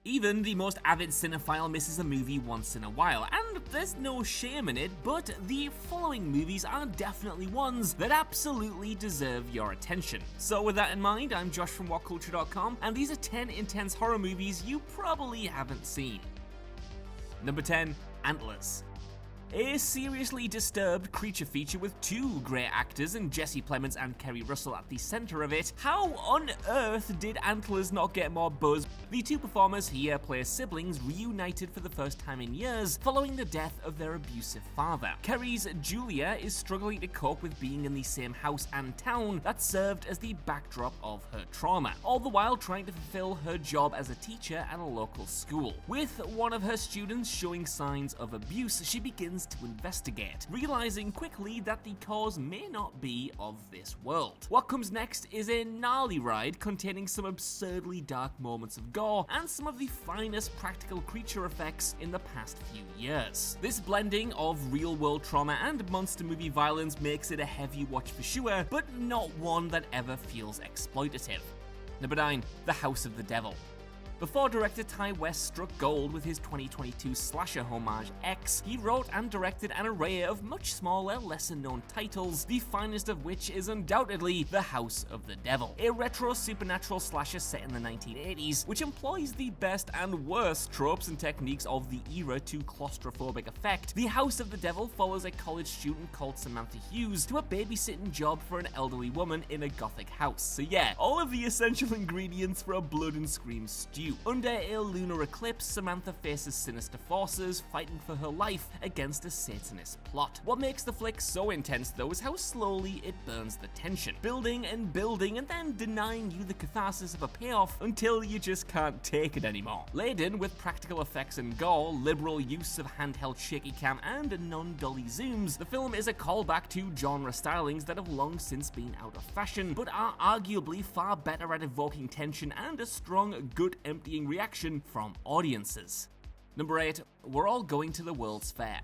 Even the most avid cinephile misses a movie once in a while, and there's no shame in it, but the following movies are definitely ones that absolutely deserve your attention. So with that in mind, I'm Josh from WhatCulture.com, and these are 10 intense horror movies you probably haven't seen. Number 10, Antlers. A seriously disturbed creature feature with two great actors in Jesse Plemons and Kerry Russell at the center of it. How on earth did Antlers not get more buzz? The two performers here play siblings reunited for the first time in years following the death of their abusive father. Kerry's Julia is struggling to cope with being in the same house and town that served as the backdrop of her trauma, all the while trying to fulfill her job as a teacher at a local school. With one of her students showing signs of abuse, she begins to investigate, realizing quickly that the cause may not be of this world. What comes next is a gnarly ride containing some absurdly dark moments of gore and some of the finest practical creature effects in the past few years. This blending of real-world trauma and monster movie violence makes it a heavy watch for sure, but not one that ever feels exploitative. Number 9, The House of the Devil. Before director Ty West struck gold with his 2022 slasher homage X, he wrote and directed an array of much smaller, lesser-known titles, the finest of which is undoubtedly The House of the Devil, a retro supernatural slasher set in the 1980s, which employs the best and worst tropes and techniques of the era to claustrophobic effect. The House of the Devil follows a college student called Samantha Hughes to a babysitting job for an elderly woman in a gothic house. So yeah, all of the essential ingredients for a blood and scream stew. Under a lunar eclipse, Samantha faces sinister forces fighting for her life against a Satanist plot. What makes the flick so intense though is how slowly it burns the tension, building and building and then denying you the catharsis of a payoff until you just can't take it anymore. Laden with practical effects and gore, liberal use of handheld shaky cam and non-dolly zooms, the film is a callback to genre stylings that have long since been out of fashion, but are arguably far better at evoking tension and a strong, gut-emptying reaction from audiences. Number 8, We're All Going to the World's Fair.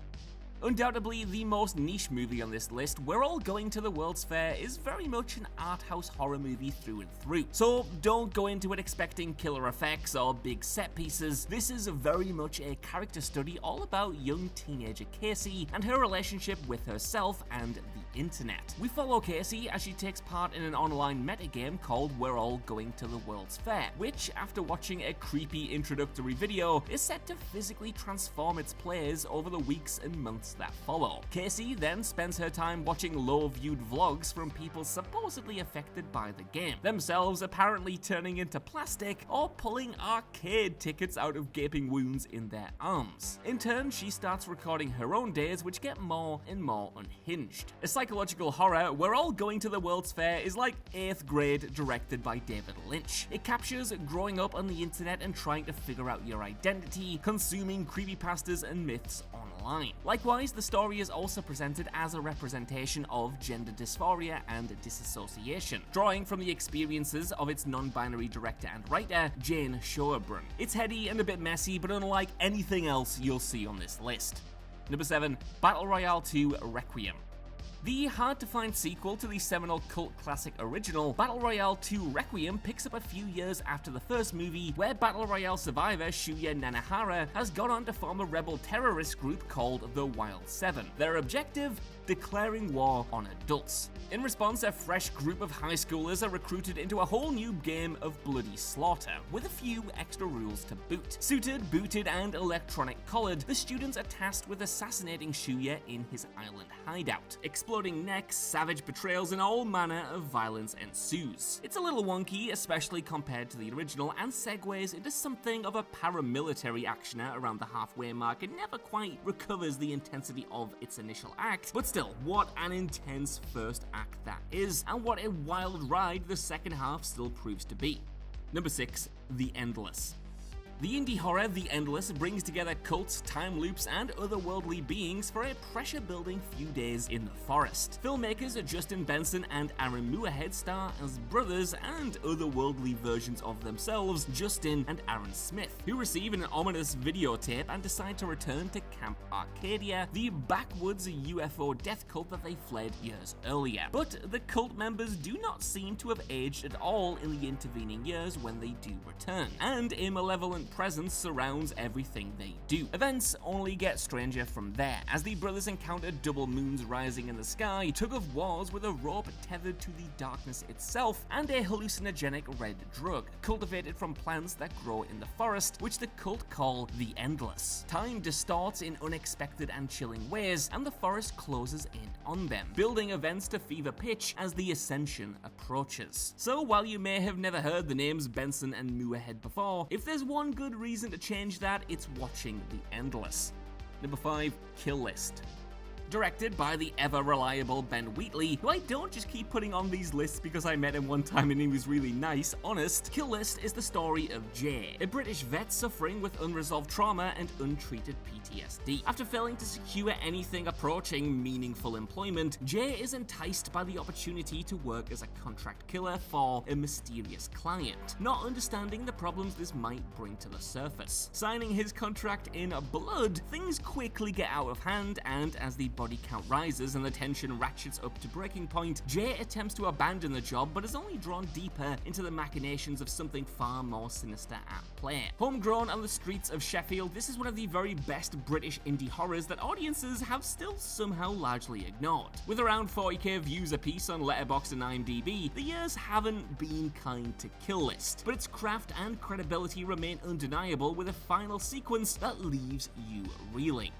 Undoubtedly the most niche movie on this list, We're All Going to the World's Fair is very much an art house horror movie through and through. So don't go into it expecting killer effects or big set pieces. This is very much a character study all about young teenager Casey and her relationship with herself and the internet. We follow Casey as she takes part in an online metagame called We're All Going to the World's Fair, which, after watching a creepy introductory video, is set to physically transform its players over the weeks and months that follow. Casey then spends her time watching low-viewed vlogs from people supposedly affected by the game, themselves apparently turning into plastic or pulling arcade tickets out of gaping wounds in their arms. In turn, she starts recording her own days, which get more and more unhinged. A psychological horror, We're All Going to the World's Fair is like 8th grade directed by David Lynch. It captures growing up on the internet and trying to figure out your identity, consuming creepypastas and myths online. Likewise, the story is also presented as a representation of gender dysphoria and disassociation, drawing from the experiences of its non-binary director and writer, Jane Schoenbrunn. It's heady and a bit messy, but unlike anything else you'll see on this list. Number 7, Battle Royale 2 Requiem. The hard-to-find sequel to the seminal cult classic original, Battle Royale 2 Requiem picks up a few years after the first movie, where Battle Royale survivor Shuya Nanahara has gone on to form a rebel terrorist group called the Wild Seven. Their objective? Declaring war on adults. In response, a fresh group of high schoolers are recruited into a whole new game of bloody slaughter, with a few extra rules to boot. Suited, booted, and electronic collared, the students are tasked with assassinating Shuya in his island hideout. Exploding necks, savage betrayals, and all manner of violence ensues. It's a little wonky, especially compared to the original, and segues into something of a paramilitary actioner around the halfway mark and never quite recovers the intensity of its initial act, but still, what an intense first act that is, and what a wild ride the second half still proves to be. Number 6, The Endless. The indie horror The Endless brings together cults, time loops, and otherworldly beings for a pressure-building few days in the forest. Filmmakers Justin Benson and Aaron Moorehead star as brothers and otherworldly versions of themselves, Justin and Aaron Smith, who receive an ominous videotape and decide to return to Camp Arcadia, the backwoods UFO death cult that they fled years earlier. But the cult members do not seem to have aged at all in the intervening years when they do return, and a malevolent omnipresent presence surrounds everything they do. Events only get stranger from there, as the brothers encounter double moons rising in the sky, tug-of-wars with a rope tethered to the darkness itself, and a hallucinogenic red drug, cultivated from plants that grow in the forest, which the cult call the Endless. Time distorts in unexpected and chilling ways, and the forest closes in on them, building events to fever pitch as the ascension approaches. So while you may have never heard the names Benson and Moorehead before, if there's one good reason to change that, it's watching the Endless. Number 5, Kill List. Directed by the ever-reliable Ben Wheatley, who I don't just keep putting on these lists because I met him one time and he was really nice, honest, Kill List is the story of Jay, a British vet suffering with unresolved trauma and untreated PTSD. After failing to secure anything approaching meaningful employment, Jay is enticed by the opportunity to work as a contract killer for a mysterious client, not understanding the problems this might bring to the surface. Signing his contract in blood, things quickly get out of hand, and as the body count rises and the tension ratchets up to breaking point, Jay attempts to abandon the job but is only drawn deeper into the machinations of something far more sinister at play. Homegrown on the streets of Sheffield, this is one of the very best British indie horrors that audiences have still somehow largely ignored. With around 40k views apiece on Letterboxd and IMDb, the years haven't been kind to Kill List, but its craft and credibility remain undeniable, with a final sequence that leaves you reeling.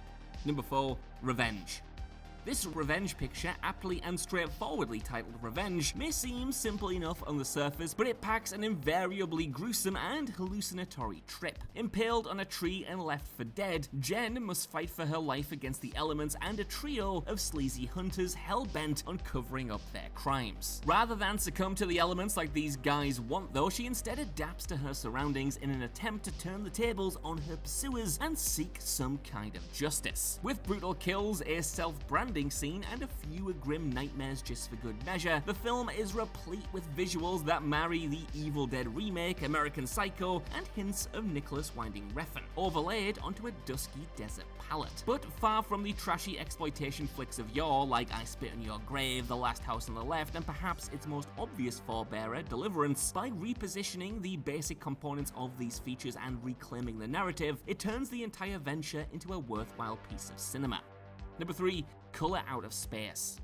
Number 4, Revenge. This revenge picture, aptly and straightforwardly titled Revenge, may seem simple enough on the surface, but it packs an invariably gruesome and hallucinatory trip. Impaled on a tree and left for dead, Jen must fight for her life against the elements and a trio of sleazy hunters hell-bent on covering up their crimes. Rather than succumb to the elements like these guys want though, she instead adapts to her surroundings in an attempt to turn the tables on her pursuers and seek some kind of justice. With brutal kills, a self-branding scene, and a few grim nightmares just for good measure, the film is replete with visuals that marry the Evil Dead remake, American Psycho, and hints of Nicholas Winding Refn, overlaid onto a dusky desert palette. But far from the trashy exploitation flicks of yore like I Spit on Your Grave, The Last House on the Left, and perhaps its most obvious forebearer, Deliverance, by repositioning the basic components of these features and reclaiming the narrative, it turns the entire venture into a worthwhile piece of cinema. Number 3, Color Out of Space.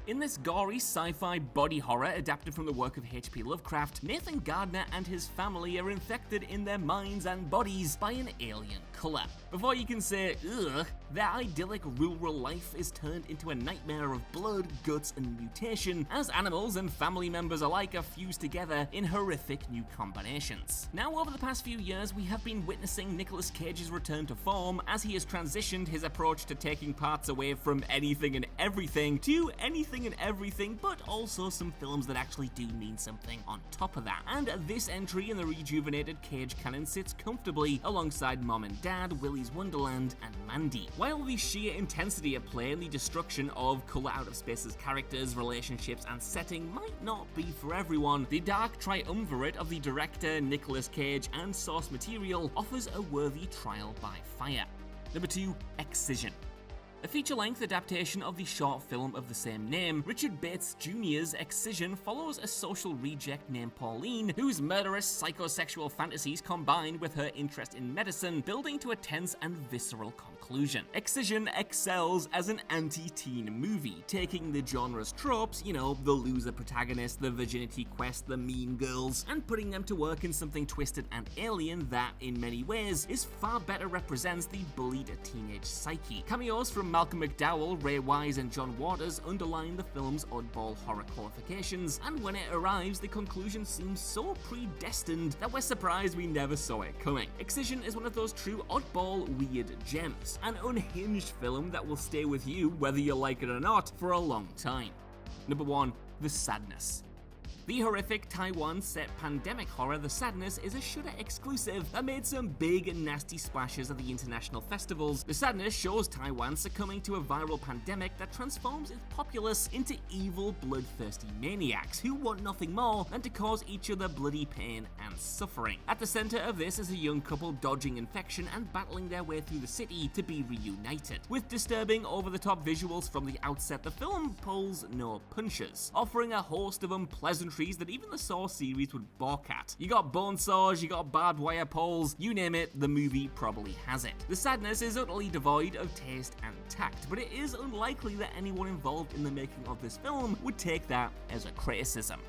In this gory sci-fi body horror adapted from the work of H.P. Lovecraft, Nathan Gardner and his family are infected in their minds and bodies by an alien color. Before you can say, ugh, their idyllic rural life is turned into a nightmare of blood, guts, and mutation, as animals and family members alike are fused together in horrific new combinations. Now, over the past few years, we have been witnessing Nicolas Cage's return to form as he has transitioned his approach to taking parts away from anything and everything to anything and everything, but also some films that actually do mean something on top of that. And this entry in the rejuvenated Cage canon sits comfortably alongside Mom and Dad, Willy's Wonderland, and Mandy. While the sheer intensity at play and the destruction of Color Out of Space's characters, relationships, and setting might not be for everyone, the dark triumvirate of the director, Nicolas Cage, and source material offers a worthy trial by fire. Number 2, Excision. A feature-length adaptation of the short film of the same name, Richard Bates Jr.'s Excision follows a social reject named Pauline, whose murderous psychosexual fantasies combine with her interest in medicine, building to a tense and visceral conclusion. Excision excels as an anti-teen movie, taking the genre's tropes, the loser protagonist, the virginity quest, the mean girls, and putting them to work in something twisted and alien that, in many ways, is far better represents the bullied teenage psyche. Cameos from Malcolm McDowell, Ray Wise, and John Waters underline the film's oddball horror qualifications, and when it arrives, the conclusion seems so predestined that we're surprised we never saw it coming. Excision is one of those true oddball, weird gems, an unhinged film that will stay with you, whether you like it or not, for a long time. Number 1, The Sadness. The horrific Taiwan-set pandemic horror The Sadness is a Shudder exclusive that made some big and nasty splashes at the international festivals. The Sadness shows Taiwan succumbing to a viral pandemic that transforms its populace into evil, bloodthirsty maniacs who want nothing more than to cause each other bloody pain and suffering. At the center of this is a young couple dodging infection and battling their way through the city to be reunited. With disturbing, over-the-top visuals from the outset, the film pulls no punches, offering a host of unpleasantries entries that even the Saw series would balk at. You got bone saws, you got barbed wire poles, you name it, the movie probably has it. The sadness is utterly devoid of taste and tact, but it is unlikely that anyone involved in the making of this film would take that as a criticism.